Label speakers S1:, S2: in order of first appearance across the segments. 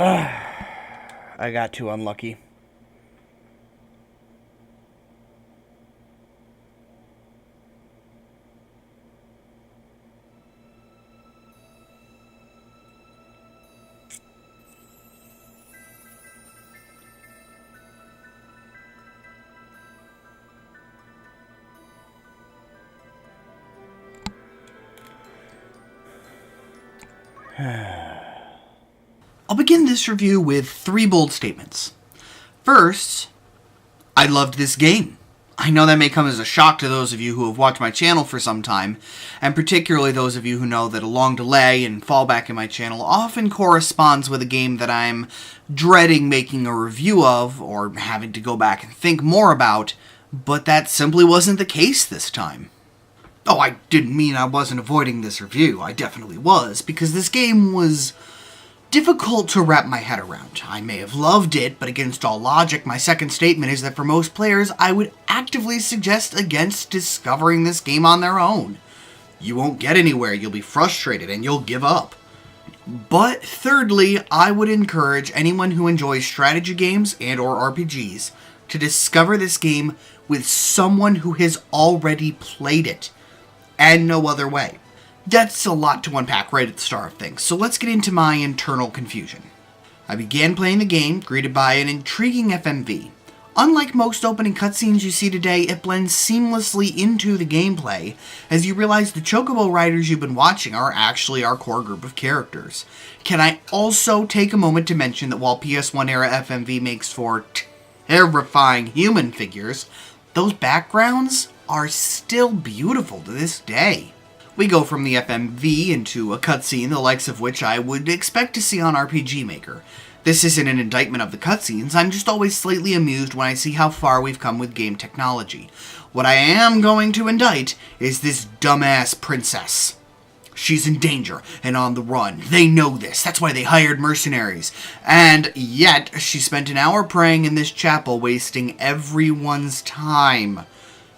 S1: I got too unlucky.
S2: I'll begin this review with 3 bold statements. First, I loved this game. I know that may come as a shock to those of you who have watched my channel for some time, and particularly those of you who know that a long delay and fallback in my channel often corresponds with a game that I'm dreading making a review of, or having to go back and think more about, but that simply wasn't the case this time. Oh, I didn't mean I wasn't avoiding this review. I definitely was, because this game was difficult to wrap my head around. I may have loved it, but against all logic, my second statement is that for most players, I would actively suggest against discovering this game on their own. You won't get anywhere, you'll be frustrated, and you'll give up. But thirdly, I would encourage anyone who enjoys strategy games and or RPGs to discover this game with someone who has already played it, and no other way. That's a lot to unpack right at the start of things, so let's get into my internal confusion. I began playing the game, greeted by an intriguing FMV. Unlike most opening cutscenes you see today, it blends seamlessly into the gameplay, as you realize the Chocobo riders you've been watching are actually our core group of characters. Can I also take a moment to mention that while PS1 era FMV makes for terrifying human figures, those backgrounds are still beautiful to this day. We go from the FMV into a cutscene, the likes of which I would expect to see on RPG Maker. This isn't an indictment of the cutscenes, I'm just always slightly amused when I see how far we've come with game technology. What I am going to indict is this dumbass princess. She's in danger and on the run. They know this, that's why they hired mercenaries. And yet, she spent an hour praying in this chapel, wasting everyone's time.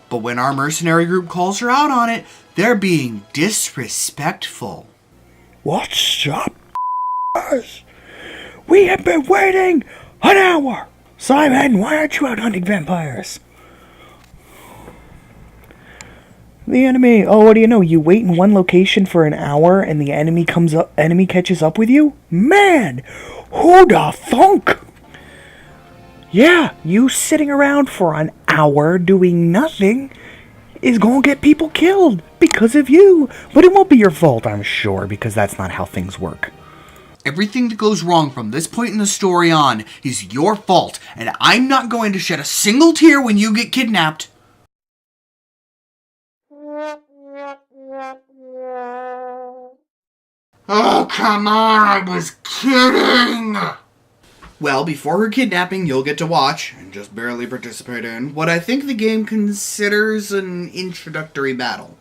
S2: But when our mercenary group calls her out on it, they're being disrespectful.
S1: What's up, We have been waiting an hour! Simon, why aren't you out hunting vampires? The enemy, oh, what do you know? You wait in one location for an hour and the enemy catches up with you? Man, who da thunk? Yeah, you sitting around for an hour doing nothing is gonna get people killed because of you. But it won't be your fault, I'm sure, because that's not how things work.
S2: Everything that goes wrong from this point in the story on is your fault, and I'm not going to shed a single tear when you get kidnapped. Oh, come on, I was kidding! Well, before her kidnapping, you'll get to watch, and just barely participate in, what I think the game considers an introductory battle.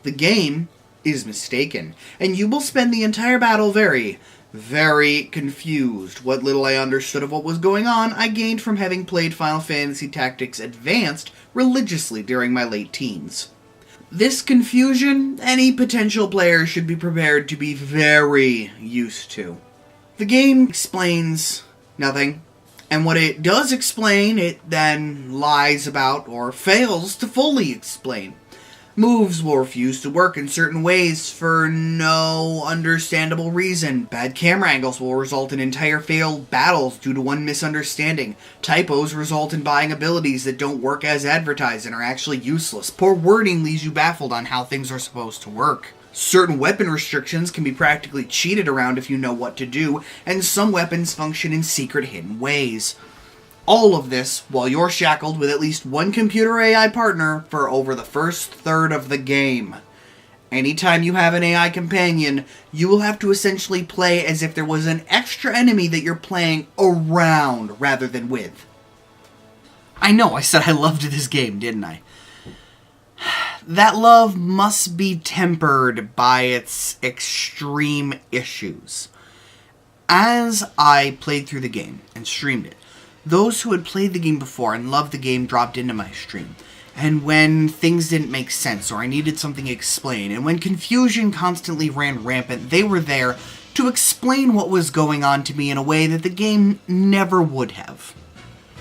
S2: The game is mistaken, and you will spend the entire battle very confused. What little I understood of what was going on, I gained from having played Final Fantasy Tactics Advanced religiously during my late teens. This confusion, any potential player should be prepared to be very used to. The game explains nothing, and what it does explain, it then lies about or fails to fully explain. Moves will refuse to work in certain ways for no understandable reason. Bad camera angles will result in entire failed battles due to one misunderstanding. Typos result in buying abilities that don't work as advertised and are actually useless. Poor wording leaves you baffled on how things are supposed to work. Certain weapon restrictions can be practically cheated around if you know what to do, and some weapons function in secret hidden ways. All of this while you're shackled with at least one computer AI partner for over the first third of the game. Anytime you have an AI companion, you will have to essentially play as if there was an extra enemy that you're playing around rather than with. I know, I said I loved this game, didn't I? That love must be tempered by its extreme issues. As I played through the game and streamed it, those who had played the game before and loved the game dropped into my stream. And when things didn't make sense or I needed something explained, and when confusion constantly ran rampant, they were there to explain what was going on to me in a way that the game never would have.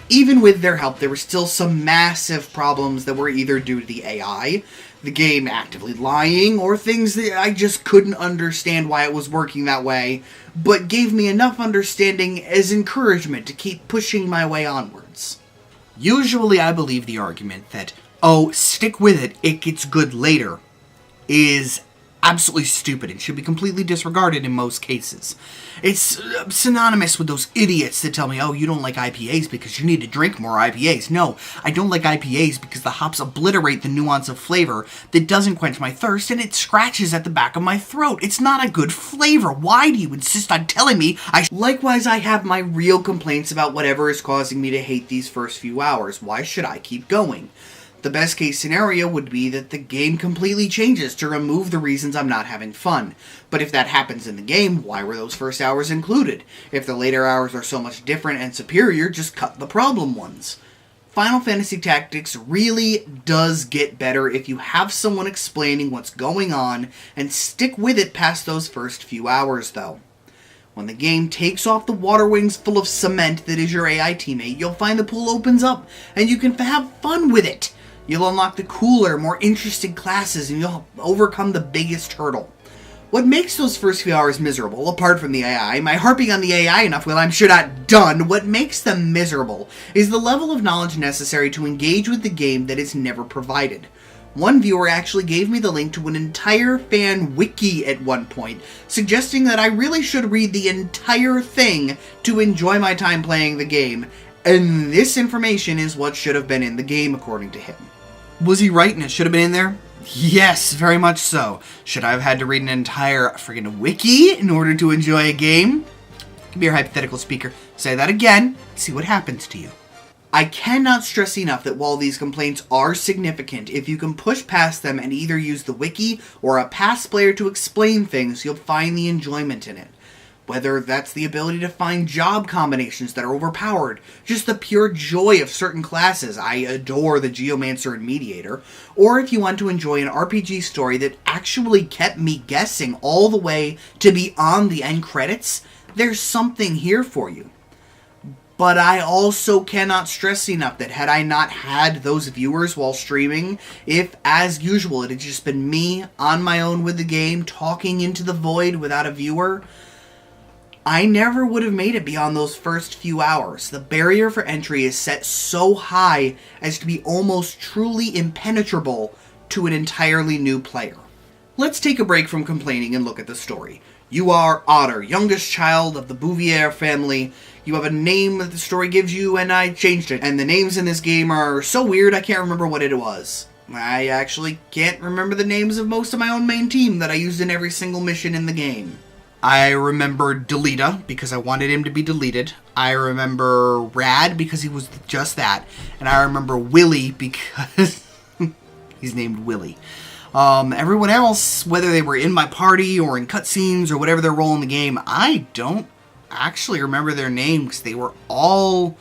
S2: Even with their help, there were still some massive problems that were either due to the AI, the game actively lying, or things that I just couldn't understand why it was working that way, but gave me enough understanding as encouragement to keep pushing my way onwards. Usually I believe the argument that, oh, stick with it, it gets good later, is absolutely stupid and should be completely disregarded in most cases. It's synonymous with those idiots that tell me, oh, you don't like IPAs because you need to drink more IPAs. No, I don't like IPAs because the hops obliterate the nuance of flavor that doesn't quench my thirst and it scratches at the back of my throat. It's not a good flavor. Why do you insist on telling me Likewise, I have my real complaints about whatever is causing me to hate these first few hours. Why should I keep going? The best case scenario would be that the game completely changes to remove the reasons I'm not having fun. But if that happens in the game, why were those first hours included? If the later hours are so much different and superior, just cut the problem ones. Final Fantasy Tactics really does get better if you have someone explaining what's going on and stick with it past those first few hours, though. When the game takes off the water wings full of cement that is your AI teammate, you'll find the pool opens up and you can have fun with it. You'll unlock the cooler, more interesting classes, and you'll overcome the biggest hurdle. What makes those first few hours miserable, apart from the AI, am I harping on the AI enough? Well, I'm sure not done. What makes them miserable is the level of knowledge necessary to engage with the game that is never provided. One viewer actually gave me the link to an entire fan wiki at one point, suggesting that I really should read the entire thing to enjoy my time playing the game, and this information is what should have been in the game, according to him. Was he right and it should have been in there? Yes, very much so. Should I have had to read an entire friggin' wiki in order to enjoy a game? Give me your hypothetical speaker. Say that again. See what happens to you. I cannot stress enough that while these complaints are significant, if you can push past them and either use the wiki or a past player to explain things, you'll find the enjoyment in it. Whether that's the ability to find job combinations that are overpowered, just the pure joy of certain classes, I adore the Geomancer and Mediator, or if you want to enjoy an RPG story that actually kept me guessing all the way to beyond the end credits, there's something here for you. But I also cannot stress enough that had I not had those viewers while streaming, if, as usual, it had just been me on my own with the game, talking into the void without a viewer, I never would have made it beyond those first few hours. The barrier for entry is set so high as to be almost truly impenetrable to an entirely new player. Let's take a break from complaining and look at the story. You are Otter, youngest child of the Bouvier family. You have a name that the story gives you, and I changed it. And the names in this game are so weird I can't remember what it was. I actually can't remember the names of most of my own main team that I used in every single mission in the game. I remember Deleta, because I wanted him to be deleted. I remember Rad, because he was just that. And I remember Willy, because he's named Willy. Everyone else, whether they were in my party or in cutscenes or whatever their role in the game, I don't actually remember their names, because they were all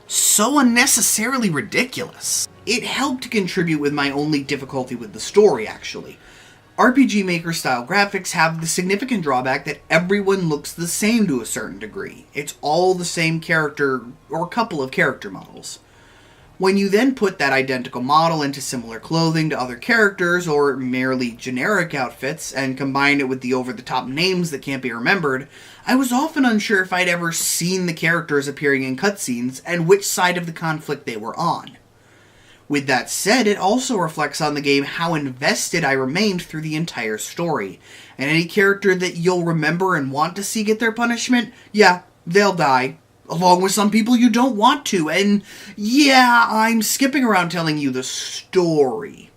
S2: so unnecessarily ridiculous. It helped to contribute with my only difficulty with the story, actually. RPG Maker style graphics have the significant drawback that everyone looks the same to a certain degree. It's all the same character or couple of character models. When you then put that identical model into similar clothing to other characters or merely generic outfits and combine it with the over-the-top names that can't be remembered, I was often unsure if I'd ever seen the characters appearing in cutscenes and which side of the conflict they were on. With that said, it also reflects on the game how invested I remained through the entire story. And any character that you'll remember and want to see get their punishment, yeah, they'll die. Along with some people you don't want to. And yeah, I'm skipping around telling you the story.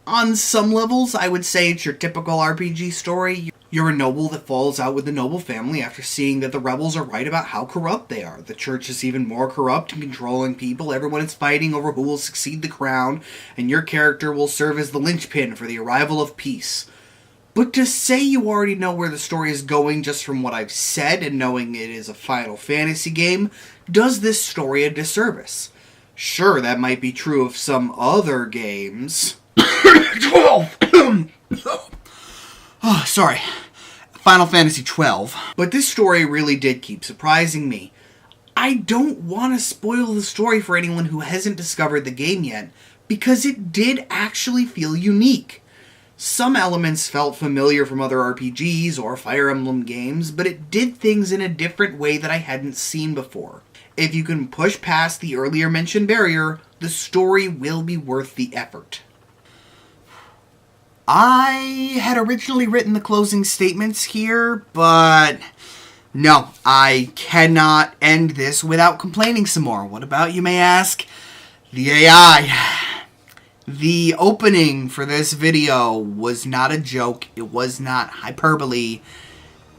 S2: On some levels, I would say it's your typical RPG story. You're a noble that falls out with the noble family after seeing that the rebels are right about how corrupt they are. The church is even more corrupt and controlling people. Everyone is fighting over who will succeed the crown, and your character will serve as the linchpin for the arrival of peace. But to say you already know where the story is going just from what I've said and knowing it is a Final Fantasy game does this story a disservice. Sure, that might be true of some other games. Oh, sorry. Final Fantasy XII. But this story really did keep surprising me. I don't want to spoil the story for anyone who hasn't discovered the game yet, because it did actually feel unique. Some elements felt familiar from other RPGs or Fire Emblem games, but it did things in a different way that I hadn't seen before. If you can push past the earlier mentioned barrier, the story will be worth the effort. I had originally written the closing statements here, but no, I cannot end this without complaining some more. What about, you may ask? The AI. The opening for this video was not a joke. It was not hyperbole.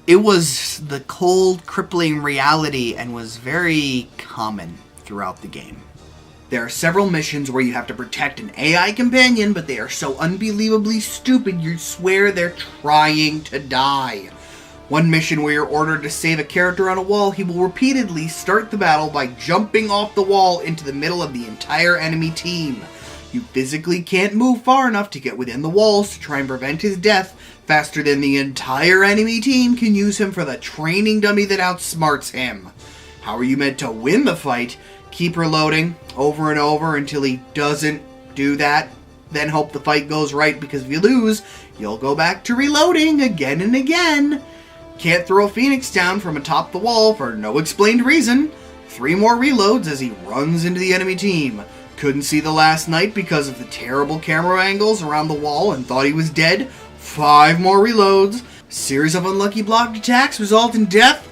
S2: It was the cold, crippling reality and was very common throughout the game. There are several missions where you have to protect an AI companion, but they are so unbelievably stupid you swear they're trying to die. One mission where you're ordered to save a character on a wall, he will repeatedly start the battle by jumping off the wall into the middle of the entire enemy team. You physically can't move far enough to get within the walls to try and prevent his death faster than the entire enemy team can use him for the training dummy that outsmarts him. How are you meant to win the fight? Keep reloading over and over until he doesn't do that, then hope the fight goes right, because if you lose, you'll go back to reloading again and again. Can't throw Phoenix down from atop the wall for no explained reason. 3 more reloads as he runs into the enemy team. Couldn't see the last night because of the terrible camera angles around the wall and thought he was dead. 5 more reloads. Series of unlucky blocked attacks result in death.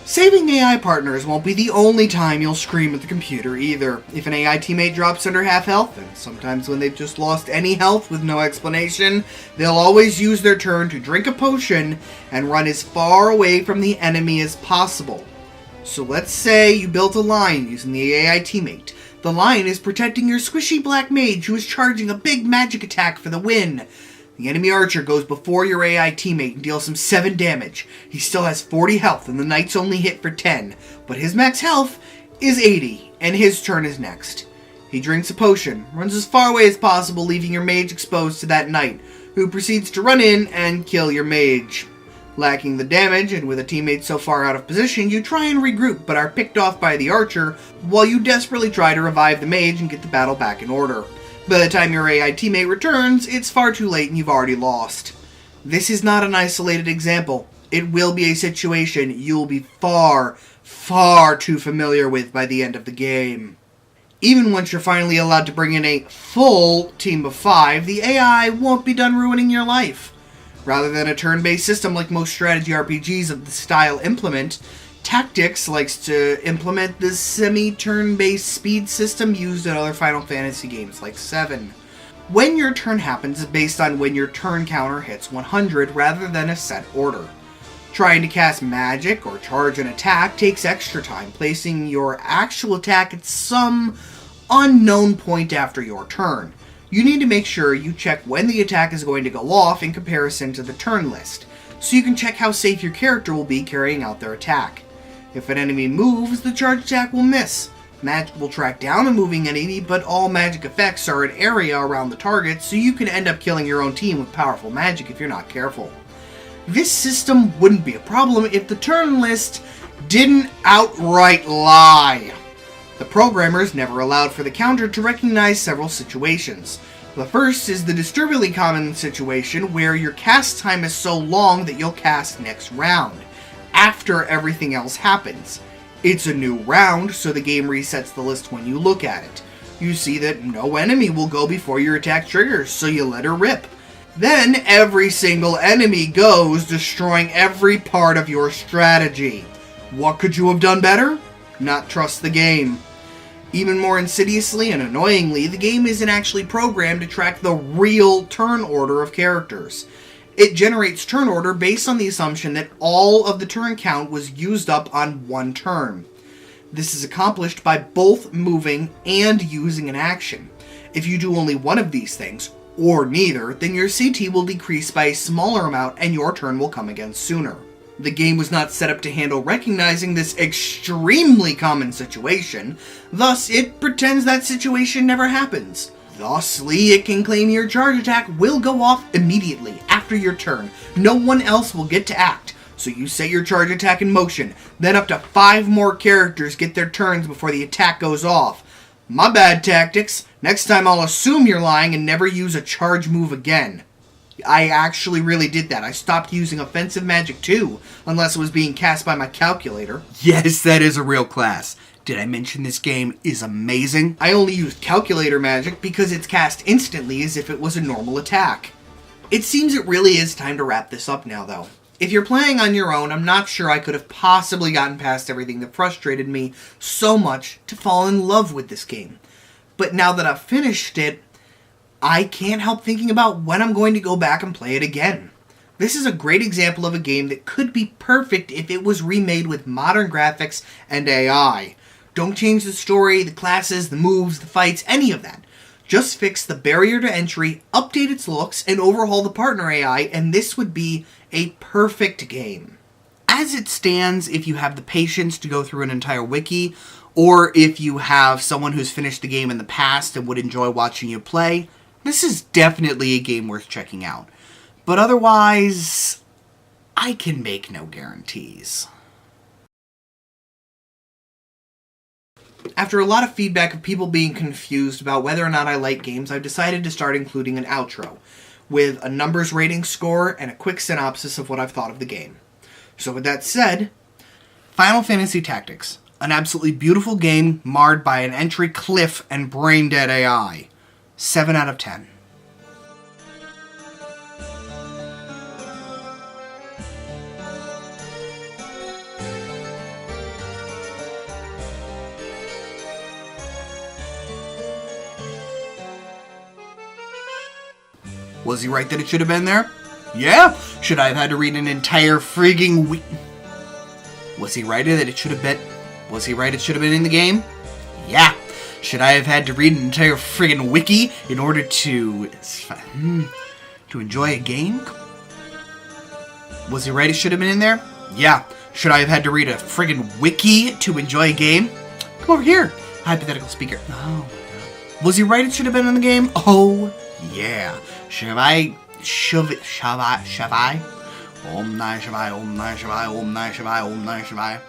S2: Saving AI partners won't be the only time you'll scream at the computer either. If an AI teammate drops under half health, and sometimes when they've just lost any health with no explanation, they'll always use their turn to drink a potion and run as far away from the enemy as possible. So let's say you built a line using the AI teammate. The line is protecting your squishy black mage who is charging a big magic attack for the win. The enemy archer goes before your AI teammate and deals him 7 damage. He still has 40 health and the knight's only hit for 10, but his max health is 80, and his turn is next. He drinks a potion, runs as far away as possible, leaving your mage exposed to that knight, who proceeds to run in and kill your mage. Lacking the damage, and with a teammate so far out of position, you try and regroup, but are picked off by the archer, while you desperately try to revive the mage and get the battle back in order. By the time your AI teammate returns, it's far too late and you've already lost. This is not an isolated example. It will be a situation you'll be far, far too familiar with by the end of the game. Even once you're finally allowed to bring in a full team of 5, the AI won't be done ruining your life. Rather than a turn-based system like most strategy RPGs of the style implement, Tactics likes to implement this semi-turn-based speed system used in other Final Fantasy games like 7. When your turn happens is based on when your turn counter hits 100 rather than a set order. Trying to cast magic or charge an attack takes extra time, placing your actual attack at some unknown point after your turn. You need to make sure you check when the attack is going to go off in comparison to the turn list, so you can check how safe your character will be carrying out their attack. If an enemy moves, the charge attack will miss. Magic will track down a moving enemy, but all magic effects are an area around the target, so you can end up killing your own team with powerful magic if you're not careful. This system wouldn't be a problem if the turn list didn't outright lie. The programmers never allowed for the counter to recognize several situations. The first is the disturbingly common situation where your cast time is so long that you'll cast next round, after everything else happens. It's a new round, so the game resets the list when you look at it. You see that no enemy will go before your attack triggers, so you let her rip. Then every single enemy goes, destroying every part of your strategy. What could you have done better? Not trust the game. Even more insidiously and annoyingly, the game isn't actually programmed to track the real turn order of characters. It generates turn order based on the assumption that all of the turn count was used up on one turn. This is accomplished by both moving and using an action. If you do only one of these things, or neither, then your CT will decrease by a smaller amount and your turn will come again sooner. The game was not set up to handle recognizing this extremely common situation, thus it pretends that situation never happens. Thusly, it can claim your charge attack will go off immediately after your turn. No one else will get to act, so you set your charge attack in motion, then up to 5 more characters get their turns before the attack goes off. My bad, tactics. Next time I'll assume you're lying and never use a charge move again. I actually really did that. I stopped using offensive magic too, unless it was being cast by my calculator. Yes, that is a real class. Did I mention this game is amazing? I only used calculator magic because it's cast instantly as if it was a normal attack. It seems it really is time to wrap this up now though. If you're playing on your own, I'm not sure I could have possibly gotten past everything that frustrated me so much to fall in love with this game. But now that I've finished it, I can't help thinking about when I'm going to go back and play it again. This is a great example of a game that could be perfect if it was remade with modern graphics and AI. Don't change the story, the classes, the moves, the fights, any of that. Just fix the barrier to entry, update its looks, and overhaul the partner AI, and this would be a perfect game. As it stands, if you have the patience to go through an entire wiki, or if you have someone who's finished the game in the past and would enjoy watching you play, this is definitely a game worth checking out. But otherwise, I can make no guarantees. After a lot of feedback of people being confused about whether or not I like games, I've decided to start including an outro, with a numbers rating score and a quick synopsis of what I've thought of the game. So with that said, Final Fantasy Tactics. An absolutely beautiful game marred by an entry cliff and brain-dead AI. 7 out of 10. Was he right that it should have been there? Yeah. Should I have had to read an entire frigging week? Was he right that it should have been? Was he right it should have been in the game? Yeah. Should I have had to read an entire friggin' wiki in order to enjoy a game? Was he right it should have been in there? Yeah. Should I have had to read a friggin' wiki to enjoy a game? Come over here, hypothetical speaker. Oh my god. Was he right it should have been in the game? Oh yeah. Shall I? Om Nai Shivai, Om Nai Shivai, Om Nai Shivai, Om Nai Shivai.